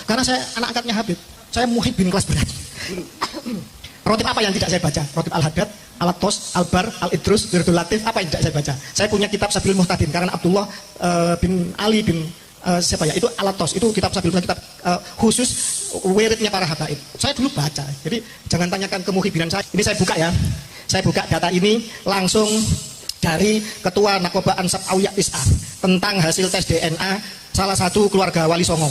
Karena saya anak angkatnya Habib, saya muhibbin kelas berat. Rotib apa yang tidak saya baca? Rotib Al-Haddad, Al-Tos, Al-Bar, Al-Idrus, Wirdul Latif, apa yang tidak saya baca? Saya punya kitab Sabilul Muhtadin karena Abdullah bin Ali bin siapa ya? Itu Al-Tos, itu kitab Sabilul Muhtadin, kitab khusus wiridnya para habaib. Saya dulu baca. Jadi jangan tanyakan kemuhibbinan saya. Ini saya buka ya. Saya buka data ini langsung dari Ketua Nakoba Ansab Awiyah Is'a tentang hasil tes DNA salah satu keluarga Wali Songo.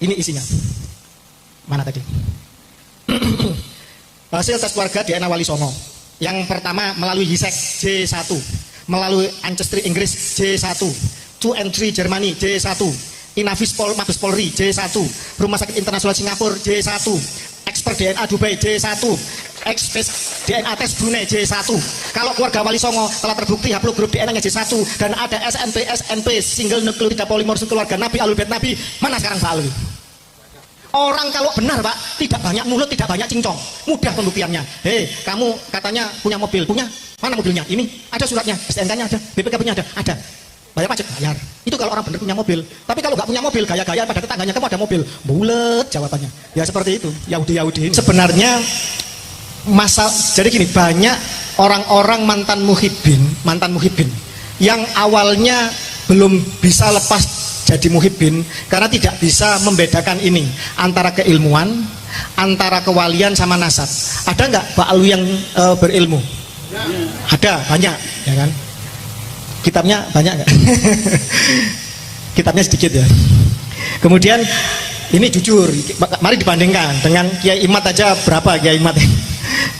Ini isinya. Mana tadi? Hasil tes keluarga DNA Wali Songo. Yang pertama melalui HISEC J1, melalui Ancestry Inggris J1, 2 and 3 Jermani J1, Inavis Mabes Polri J1, Rumah Sakit Internasional Singapura J1, Expert DNA Dubai J1, Expert DNA tes Brunei J1. Kalau keluarga Wali Songo telah terbukti haplogrup DNA-nya J1 dan ada SNP single nukleotida polimorfis keluarga Nabi Ahlul Bait Nabi, mana sekarang Pak Alwi? Orang kalau benar Pak, tidak banyak mulut, tidak banyak cincong, mudah pembuktiannya. Hei, kamu katanya punya mobil, punya? Mana mobilnya? Ini ada suratnya, STNK-nya ada, BPKB-nya ada. Bayar pajak, bayar. Itu kalau orang benar punya mobil. Tapi kalau nggak punya mobil, gaya-gaya pada tetangganya kamu ada mobil, bulet jawabannya. Ya seperti itu, Yahudi. Sebenarnya jadi gini, banyak orang-orang mantan muhibbin yang awalnya belum bisa lepas jadi muhibbin karena tidak bisa membedakan ini antara keilmuan, antara kewalian sama nasab. Ada nggak Pak Alwi yang berilmu? Ada, banyak, ya kan? Kitabnya banyak nggak? Kitabnya sedikit ya. Kemudian ini jujur, mari dibandingkan dengan Kiai Imad aja berapa Kiai Imad?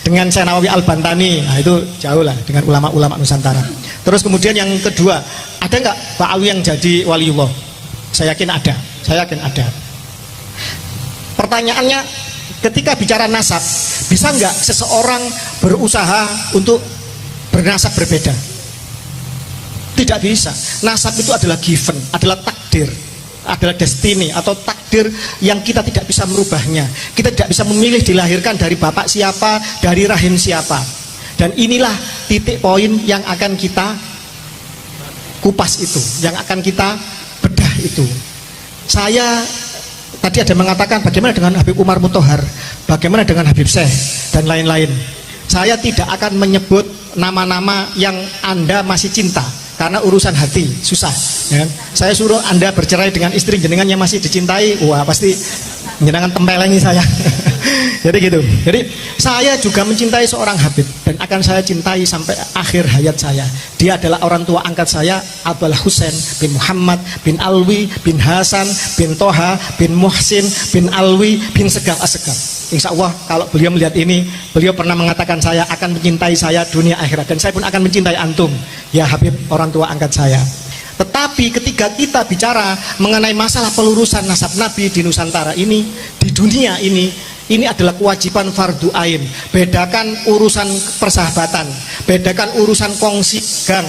Dengan Syekh Nawawi Al-Bantani, nah itu jauh lah dengan ulama-ulama Nusantara. Terus kemudian yang kedua, ada nggak Pak Alwi yang jadi waliullah? Saya yakin ada. Pertanyaannya, ketika bicara nasab, bisa nggak seseorang berusaha untuk bernasab berbeda? Tidak bisa. Nasab itu adalah given, adalah takdir, adalah destiny atau takdir yang kita tidak bisa merubahnya. Kita tidak bisa memilih dilahirkan dari bapak siapa, dari rahim siapa. Dan inilah titik poin yang akan kita kupas itu, yang akan kita bedah itu. Saya tadi ada mengatakan bagaimana dengan Habib Umar Muthohar, bagaimana dengan Habib Syekh dan lain-lain. Saya tidak akan menyebut nama-nama yang Anda masih cinta karena urusan hati susah, ya. Saya suruh Anda bercerai dengan istri jenengan yang masih dicintai, wah pasti jenengan tempelengi saya. Jadi gitu. Jadi saya juga mencintai seorang Habib dan akan saya cintai sampai akhir hayat saya. Dia adalah orang tua angkat saya, Abdul Husain bin Muhammad bin Alwi bin Hasan bin Toha bin Muhsin bin Alwi bin Segaf As-Segaf. Insya Allah kalau beliau melihat ini, beliau pernah mengatakan saya akan mencintai saya dunia akhirat dan saya pun akan mencintai antum, ya Habib, orang tua angkat saya. Tetapi ketika kita bicara mengenai masalah pelurusan nasab Nabi di Nusantara ini, di dunia ini adalah kewajiban fardu ain. Bedakan urusan persahabatan, bedakan urusan kongsi gang,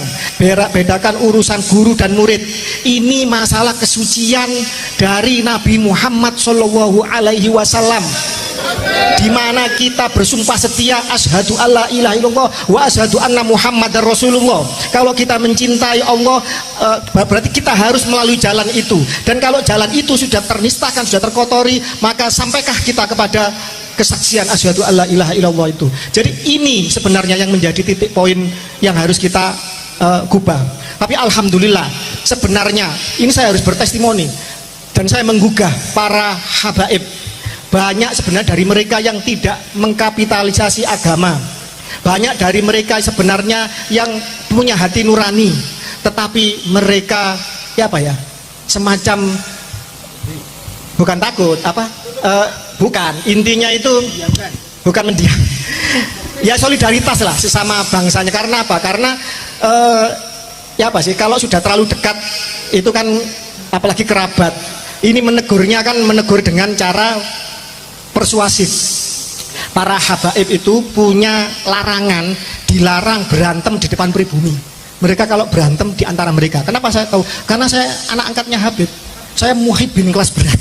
bedakan urusan guru dan murid. Ini masalah kesucian dari Nabi Muhammad Shallallahu Alaihi Wasallam, di mana kita bersumpah setia asyhadu alla ilaha illallah wa asyhadu anna Muhammadar Rasulullah. Kalau kita mencintai Allah, berarti kita harus melalui jalan itu. Dan kalau jalan itu sudah ternistakan, sudah terkotori, maka sampaikah kita kepada kesaksian asyhadu alla ilaha illallah itu. Jadi ini sebenarnya yang menjadi titik poin yang harus kita gubah. Tapi alhamdulillah, sebenarnya ini saya harus bertestimoni dan saya menggugah para habaib. Banyak sebenarnya dari mereka yang tidak mengkapitalisasi agama. Banyak dari mereka sebenarnya yang punya hati nurani, tetapi mereka semacam bukan takut bukan, intinya itu bukan mendiam. Ya solidaritas lah sesama bangsanya. Karena apa? Karena kalau sudah terlalu dekat itu kan, apalagi kerabat, ini menegurnya kan menegur dengan cara persuasif. Para habaib itu punya larangan, dilarang berantem di depan pribumi. Mereka kalau berantem di antara mereka. Kenapa saya tahu? Karena saya anak angkatnya Habib. Saya muhibbin kelas berat.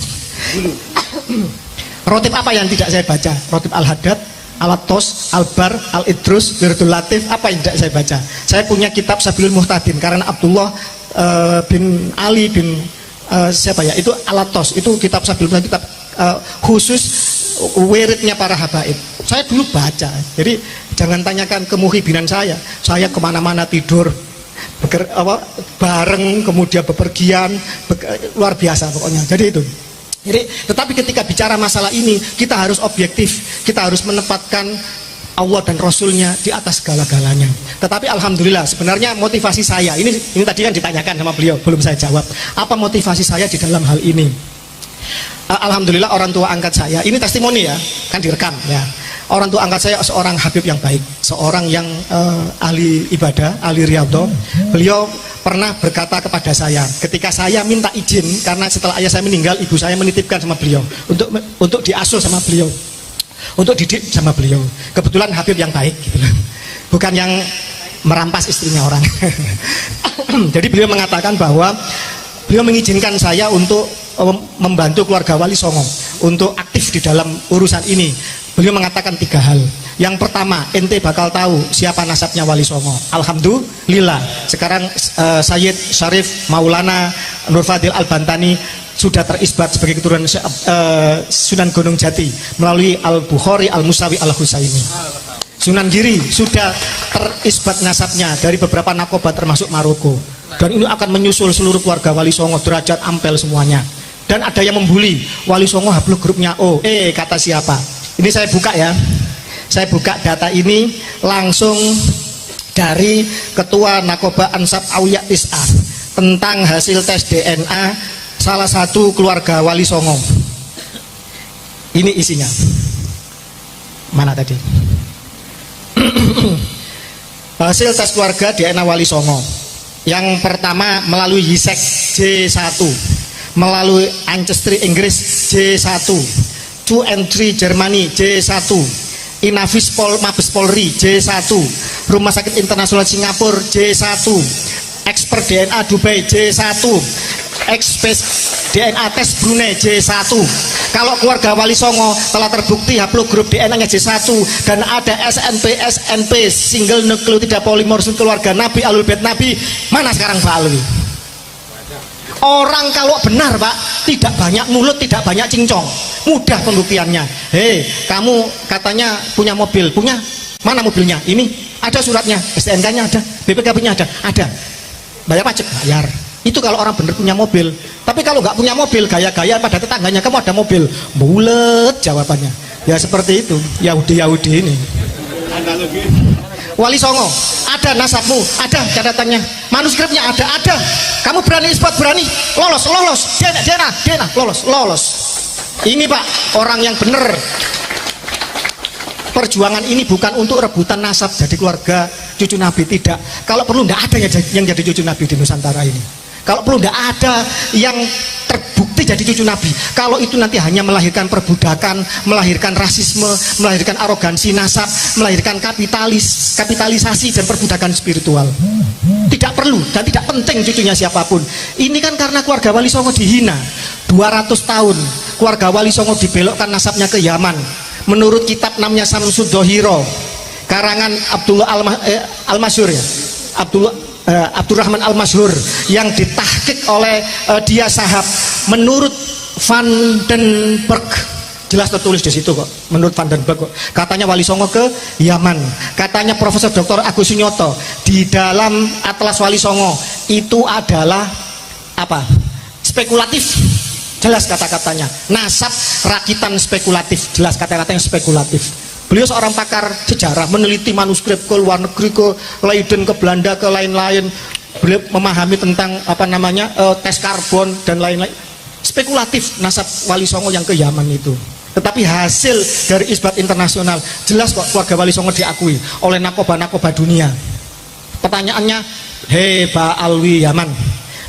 Rotib apa yang tidak saya baca? Rotib Al-Haddad, Al-Tos, Al-Bar, Al-Idrus, Wirdul Latif, apa yang tidak saya baca? Saya punya kitab Sabilul Muhtadin karena Abdullah bin Ali bin siapa ya, itu Alatos, itu kitab Sabilullah, kitab khusus wiridnya para habaib. Saya dulu baca, jadi jangan tanyakan kemuhibinan saya kemana-mana tidur bareng, kemudian bepergian, luar biasa pokoknya. Jadi itu. Jadi, tetapi ketika bicara masalah ini, kita harus objektif, kita harus menempatkan Allah dan Rasulnya di atas segala-galanya. Tetapi alhamdulillah, sebenarnya motivasi saya ini tadi kan ditanyakan sama beliau, belum saya jawab. Apa motivasi saya di dalam hal ini? Alhamdulillah orang tua angkat saya, ini testimoni ya, kan direkam ya. Orang tua angkat saya seorang habib yang baik, seorang yang ahli ibadah, ahli riyadhah. Beliau pernah berkata kepada saya ketika saya minta izin, karena setelah ayah saya meninggal, ibu saya menitipkan sama beliau untuk diasuh sama beliau, untuk didik sama beliau. Kebetulan habib yang baik gitu, bukan yang merampas istrinya orang. Jadi beliau mengatakan bahwa beliau mengizinkan saya untuk membantu keluarga Wali Songo untuk aktif di dalam urusan ini. Beliau mengatakan 3 hal. Yang pertama, ente bakal tahu siapa nasabnya Wali Songo. Alhamdulillah, sekarang Sayyid Syarif Maulana Nur Fadil Al-Bantani sudah terisbat sebagai keturunan Sunan Gunung Jati melalui Al-Bukhari, Al-Musawi, Al-Husaini. Sunan Giri sudah terisbat nasabnya dari beberapa nakoba termasuk Maroko. Dan ini akan menyusul seluruh keluarga Wali Songo, derajat ampel semuanya. Dan ada yang membuli Wali Songo habluk grupnya O. Kata siapa? Ini saya buka ya. Saya buka data ini langsung dari Ketua Nakoba Ansab Aulia Tis'a tentang hasil tes DNA salah satu keluarga Wali Songo. Ini isinya. Mana tadi? Hasil tes keluarga DNA Wali Songo. Yang pertama melalui Yisek J1, melalui Ancestry Inggris J1, 2 and 3 Jermani J1, Inavis Mabes Polri J1, Rumah Sakit Internasional Singapura J1, Expert DNA Dubai J1, Expert DNA tes Brunei J1. Kalau keluarga Wali Songo telah terbukti haplogrup DNA-nya J1 dan ada SNP single nukleotida polimorfis keluarga Nabi, Ahlul Bait Nabi, mana sekarang Pak Alwi? Orang kalau benar Pak, tidak banyak mulut, tidak banyak cincong, mudah pembuktiannya. Hei, kamu katanya punya mobil, punya? Mana mobilnya? Ini ada suratnya, STNK-nya ada, BPKB-nya ada. Bayar pajak? Bayar. Itu kalau orang benar punya mobil. Tapi kalau nggak punya mobil, gaya-gaya pada tetangganya, kamu ada mobil, bulet jawabannya. Ya seperti itu, Yahudi ini. Wali Songo, ada nasabmu, ada catatannya, manuskripnya ada. Kamu berani isbat, berani, lolos, DNA, lolos. Ini Pak, orang yang benar. Perjuangan ini bukan untuk rebutan nasab jadi keluarga cucu Nabi, tidak. Kalau perlu tidak ada yang jadi cucu Nabi di Nusantara ini. Kalau perlu tidak ada yang terbukti jadi cucu Nabi. Kalau itu nanti hanya melahirkan perbudakan, melahirkan rasisme, melahirkan arogansi nasab, melahirkan kapitalisasi dan perbudakan spiritual. Tidak perlu dan tidak penting cucunya siapapun. Ini kan karena keluarga Wali Songo dihina 200 tahun. Keluarga Wali Songo dibelokkan nasabnya ke Yaman. Menurut kitab namanya Samsud Dohiro, karangan Abdullah Al-Masyhur ya, Abdurrahman Al-Masyhur, yang ditahqiq oleh dia sahab. Menurut Van den Berg, jelas tertulis di situ kok. Menurut Van den Berg kok. Katanya Wali Songo ke Yaman. Katanya Profesor Dr. Agus Sunyoto di dalam Atlas Wali Songo itu adalah apa? Spekulatif. Jelas kata-katanya. Nasab rakitan spekulatif. Jelas kata-katanya spekulatif. Beliau seorang pakar sejarah, meneliti manuskrip ke luar negeri, ke Leiden, ke Belanda, ke lain-lain. Beliau memahami tentang tes karbon dan lain-lain. Spekulatif nasab Wali Songo yang ke Yaman itu. Tetapi hasil dari isbat internasional jelas kok keluarga Wali Songo diakui oleh nakoba-nakoba dunia. Pertanyaannya, hei Pak Alwi Yaman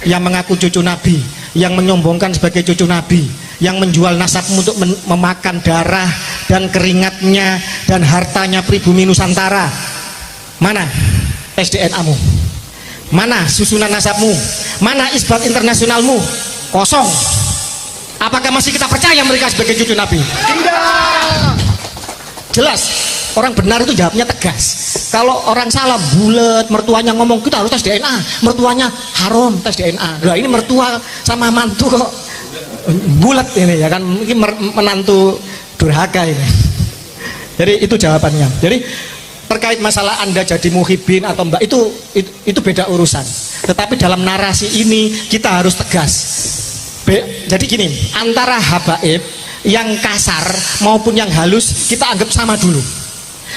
yang mengaku cucu Nabi, yang menyombongkan sebagai cucu Nabi, yang menjual nasabmu untuk memakan darah dan keringatnya dan hartanya pribumi Nusantara, mana SDNA-mu? Mana susunan nasabmu? Mana isbat internasionalmu? Kosong. Apakah masih kita percaya mereka sebagai cucu Nabi? Tidak. Jelas. Orang benar itu jawabnya tegas. Kalau orang salah bulet, mertuanya ngomong kita harus tes DNA, mertuanya haram tes DNA. Nah ini mertua sama mantu kok bulet ini ya kan, mungkin menantu durhaka ini. Jadi itu jawabannya. Jadi terkait masalah Anda jadi muhibin atau mbak itu beda urusan. Tetapi dalam narasi ini kita harus tegas. Jadi gini, antara habaib yang kasar maupun yang halus kita anggap sama dulu.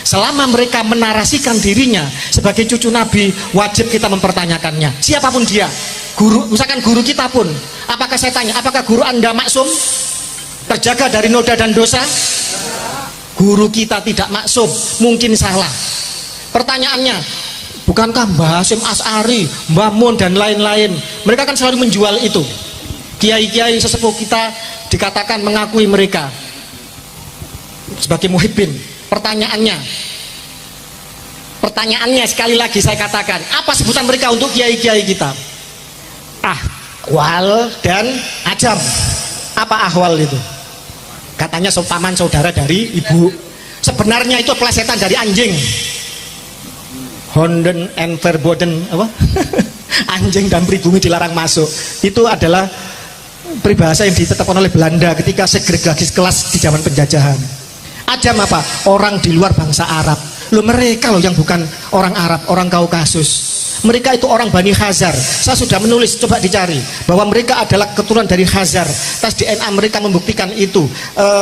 Selama mereka menarasikan dirinya sebagai cucu Nabi, wajib kita mempertanyakannya. Siapapun dia, guru, misalkan guru kita pun, apakah saya tanya, apakah guru Anda maksum, terjaga dari noda dan dosa? Guru kita tidak maksum, mungkin salah. Pertanyaannya, bukankah Mbah Hasyim As'ari, Mbah Mun dan lain-lain, mereka kan selalu menjual itu. Kiai-kiai sesepuh kita dikatakan mengakui mereka sebagai muhibbin. Pertanyaannya sekali lagi saya katakan, apa sebutan mereka untuk kiai-kiai kita? Ahwal dan ajam. Apa ahwal itu? Katanya paman saudara dari ibu. Sebenarnya itu plesetan dari anjing. Honden and verboden apa? Anjing dan pribumi dilarang masuk. Itu adalah peribahasa yang ditetapkan oleh Belanda ketika segregasi kelas di zaman penjajahan. Ajam apa? Orang di luar bangsa Arab. Loh mereka loh yang bukan orang Arab, orang Kaukasus. Mereka itu orang Bani Khazar. Saya sudah menulis, coba dicari bahwa mereka adalah keturunan dari Khazar. Tes DNA mereka membuktikan itu.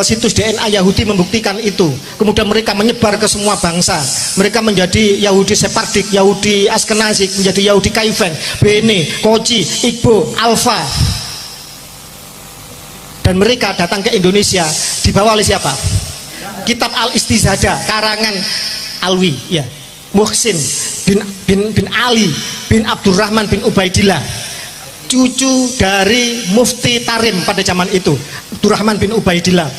Situs DNA Yahudi membuktikan itu. Kemudian mereka menyebar ke semua bangsa. Mereka menjadi Yahudi Sephardic, Yahudi Askenazi, menjadi Yahudi Kaifen, Bene, Koji, Igbo, Alfa. Dan mereka datang ke Indonesia dibawa oleh siapa? Kitab Al-Istizadah karangan Alwi, ya, Muhsin bin Ali bin Abdurrahman bin Ubaidillah, cucu dari Mufti Tarim pada zaman itu, Abdurrahman bin Ubaidillah.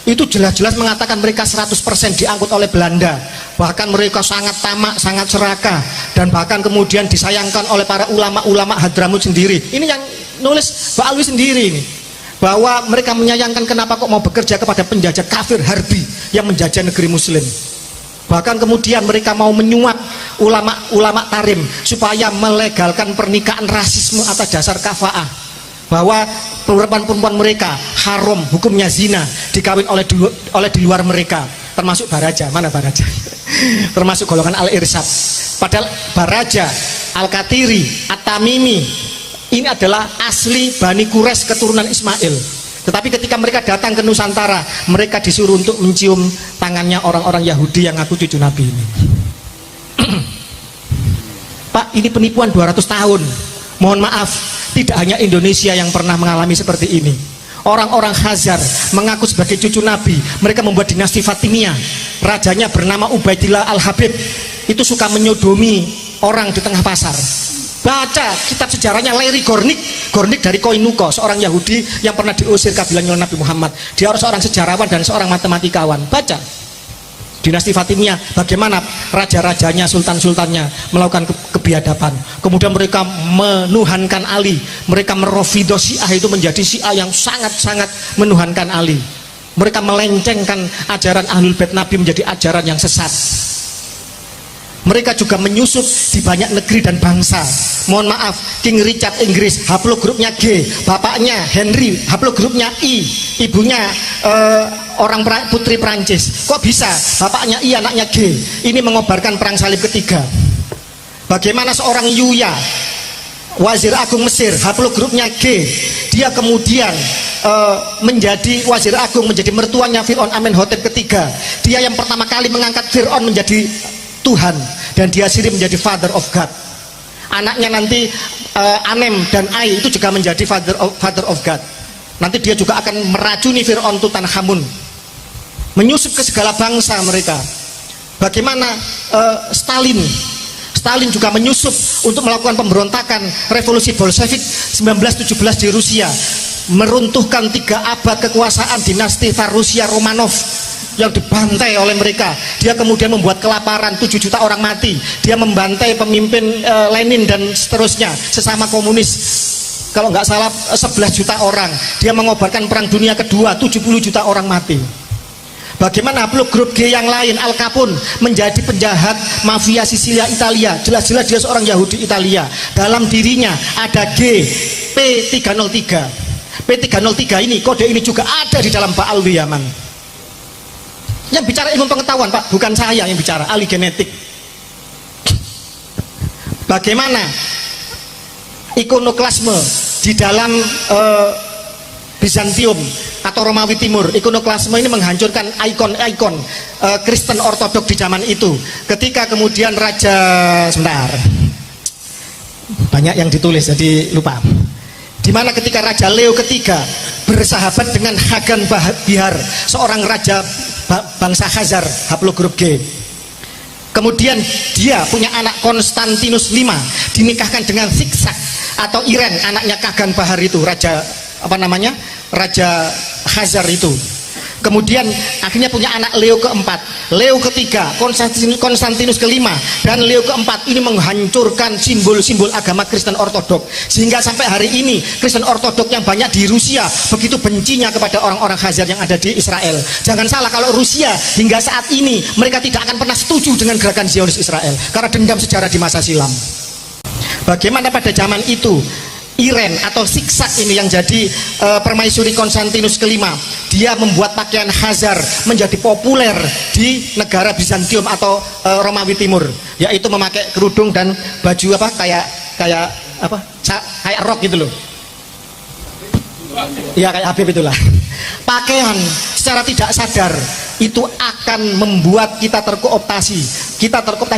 Itu jelas-jelas mengatakan mereka 100% diangkut oleh Belanda. Bahkan mereka sangat tamak, sangat serakah, dan bahkan kemudian disayangkan oleh para ulama-ulama Hadramut sendiri. Ini yang nulis Pak Alwi sendiri ini, bahwa mereka menyayangkan kenapa kok mau bekerja kepada penjajah kafir harbi yang menjajah negeri muslim. Bahkan kemudian mereka mau menyuap ulama-ulama Tarim supaya melegalkan pernikahan rasisme atas dasar kafaah, bahwa perempuan-perempuan mereka haram hukumnya zina dikawin oleh di luar mereka, termasuk Baraja. Mana Baraja? Termasuk golongan Al-Irsad. Padahal Baraja, Al-Katiri, At-Tamimi ini adalah asli Bani Quraisy keturunan Ismail. Tetapi ketika mereka datang ke Nusantara, mereka disuruh untuk mencium tangannya orang-orang Yahudi yang ngaku cucu Nabi ini. Pak, ini penipuan 200 tahun. Mohon maaf, tidak hanya Indonesia yang pernah mengalami seperti ini. Orang-orang Khazar mengaku sebagai cucu Nabi. Mereka membuat dinasti Fatimiyah. Rajanya bernama Ubaidillah Al-Habib. Itu suka menyodomi orang di tengah pasar. Baca kitab sejarahnya Larry Gornik dari Koinuko, seorang Yahudi yang pernah diusir kabilahnya oleh Nabi Muhammad. Dia seorang sejarawan dan seorang matematikawan. Baca dinasti Fatimiyah, bagaimana raja-rajanya, sultan-sultannya melakukan kebiadaban. Kemudian mereka menuhankan Ali. Mereka merofido Syiah itu menjadi Syiah yang sangat-sangat menuhankan Ali. Mereka melencengkan ajaran Ahlul Bait Nabi menjadi ajaran yang sesat. Mereka juga menyusup di banyak negeri dan bangsa. Mohon maaf, King Richard Inggris haplogrupnya G, bapaknya Henry haplogrupnya I, ibunya orang putri Prancis. Kok bisa bapaknya I, anaknya G? Ini mengobarkan perang salib ketiga. Bagaimana seorang Yuya, wazir agung Mesir, haplogrupnya G, dia kemudian menjadi wazir agung, menjadi mertuanya Fir'aun Amenhotep ketiga. Dia yang pertama kali mengangkat Fir'aun menjadi Tuhan, dan dia sendiri menjadi father of God. Anaknya nanti Anem dan Ai itu juga menjadi father of God. Nanti dia juga akan meracuni Fir'aun Tutankhamun, menyusup ke segala bangsa mereka. Bagaimana Stalin juga menyusup untuk melakukan pemberontakan revolusi Bolshevik 1917 di Rusia, meruntuhkan 3 abad kekuasaan dinasti Tsar Rusia Romanov yang dibantai oleh mereka. Dia kemudian membuat kelaparan, 7 juta orang mati. Dia membantai pemimpin Lenin dan seterusnya, sesama komunis, kalau nggak salah 11 juta orang. Dia mengobarkan perang dunia kedua, 70 juta orang mati. Bagaimana grup G yang lain, Al Capone menjadi penjahat mafia Sisilia Italia, jelas-jelas dia seorang Yahudi Italia, dalam dirinya ada G, P303. P303 ini, kode ini juga ada di dalam Ba'alwi Yaman. Yang bicara ilmu pengetahuan Pak, bukan saya yang bicara, ahli genetik. Bagaimana ikonoklasme di dalam Bizantium atau Romawi Timur, ikonoklasme ini menghancurkan ikon-ikon Kristen Ortodok di zaman itu. Ketika kemudian Raja, sebentar, banyak yang ditulis jadi lupa. Dimana ketika Raja Leo ketiga bersahabat dengan Hagan Bihar, seorang raja bangsa Khazar, haplogrup G. Kemudian dia punya anak Konstantinus V, dinikahkan dengan Siksak atau Iren, anaknya Kagan Bahar itu, raja Raja Khazar itu. Kemudian akhirnya punya anak Leo keempat, Leo ketiga, Konstantinus kelima, dan Leo keempat ini menghancurkan simbol-simbol agama Kristen Ortodok, sehingga sampai hari ini Kristen Ortodok yang banyak di Rusia begitu bencinya kepada orang-orang Khazar yang ada di Israel. Jangan salah kalau Rusia hingga saat ini mereka tidak akan pernah setuju dengan gerakan Zionis Israel karena dendam sejarah di masa silam. Bagaimana pada zaman itu Iren atau Siksak ini yang jadi permaisuri Konstantinus kelima, dia membuat pakaian Khazar menjadi populer di negara Bizantium atau Romawi Timur, yaitu memakai kerudung dan baju kayak rok gitu loh. Ya kayak Habib itulah. Pakaian secara tidak sadar itu akan membuat kita terkooptasi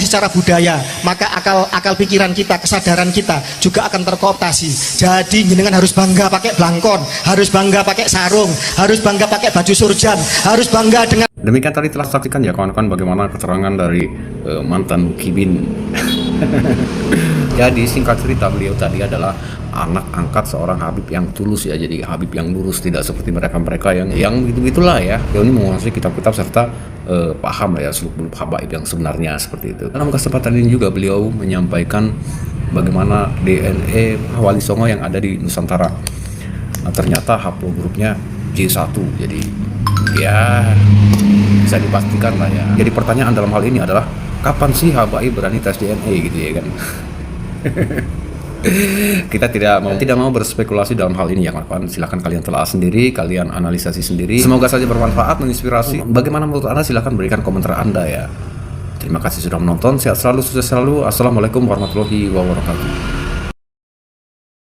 secara budaya, maka akal pikiran kita, kesadaran kita juga akan terkooptasi. Jadi jenengan harus bangga pakai blangkon, harus bangga pakai sarung, harus bangga pakai baju surjan, harus bangga dengan. Demikian tadi telah saksikan ya kawan-kawan bagaimana keterangan dari mantan Kibin. Jadi singkat cerita, beliau tadi adalah anak angkat seorang Habib yang tulus ya, jadi Habib yang lurus, tidak seperti mereka yang gitu-gitulah ya. Beliau ini menguasai kitab-kitab serta paham lah ya seluk-beluk habaib yang sebenarnya seperti itu. Dalam kesempatan ini juga beliau menyampaikan bagaimana DNA Wali Songo yang ada di Nusantara. Nah, ternyata haplogrupnya J1, jadi ya bisa dipastikan lah ya. Jadi pertanyaan dalam hal ini adalah kapan sih habaib berani tes DNA gitu ya kan? Kita tidak mau berspekulasi dalam hal ini ya kawan-kawan. Silahkan kalian telah sendiri, kalian analisasi sendiri. Semoga saja bermanfaat, menginspirasi. Bagaimana menurut Anda? Silahkan berikan komentar Anda ya. Terima kasih sudah menonton. Sehat selalu, sukses selalu. Assalamualaikum warahmatullahi wabarakatuh.